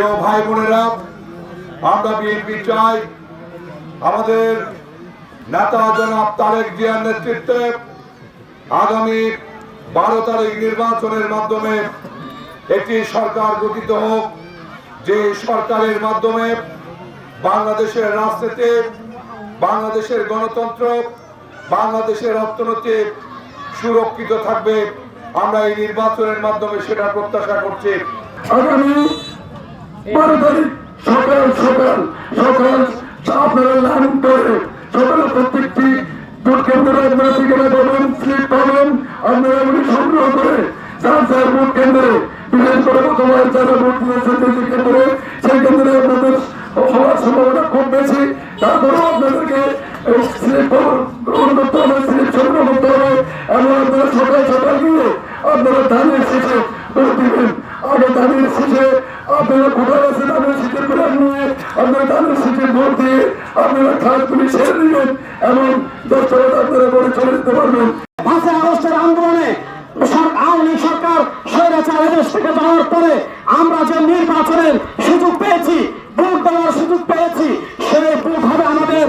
প্রিয় ভাই বোনেরা, আমরা বিএনপি চাই আমাদের নেতা জনাব তারেক জিয়ার নেতৃত্বে আগামী 12 তারিখ নির্বাচনের মাধ্যমে একটি সরকার গঠিত হোক, যে সরকারের মাধ্যমে বাংলাদেশের রাজনীতি, বাংলাদেশের গণতন্ত্র, বাংলাদেশের অর্থনীতি সুরক্ষিত থাকবে। আমরা এই নির্বাচনের মাধ্যমে সেটা প্রত্যাশা করছি। আগামী 12 তারিখ সকাল আপনারা লাইন করে সকালে প্রত্যেকটি ভোট কেন্দ্রে আপনারা ঠিকানা পাবেন, স্লিপ পাবেন, আপনারা এগুলি সংগ্রহ করে যার ভোট কেন্দ্রে, বিশেষ করে গতবার যারা ভোট দিয়েছেন যে কেন্দ্রে, সেই কেন্দ্রে আপনাদের হওয়ার সম্ভাবনা খুব বেশি। তারপরেও আপনাদেরকে স্লিপ গ্রহণ করতে হবে, স্লিপ সংগ্রহ করতে হবে এবং আপনারা সকাল গিয়ে আপনারা ধানের শেষে ভোট দিবেন। আগে ধানের শেষে আপনারা কোথায় আছে ধানের শীতের প্ল্যান নিয়ে আপনারা ধানের শীতের ভোট দিয়ে আপনারা খাতগুলি ছেড়ে দিবেন এবং 10 টাকা আপনারা করে চলে যেতে পারবেন। 5 আগস্টের আন্দোলনে আওয়ামী লীগ সরকার স্বৈরাচার দেশ থেকে যাওয়ার পরে আমরা যে নির্বাচনের সুযোগ পেয়েছি, ভোট দেওয়ার সুযোগ পেয়েছি, সেই ভোট হবে আমাদের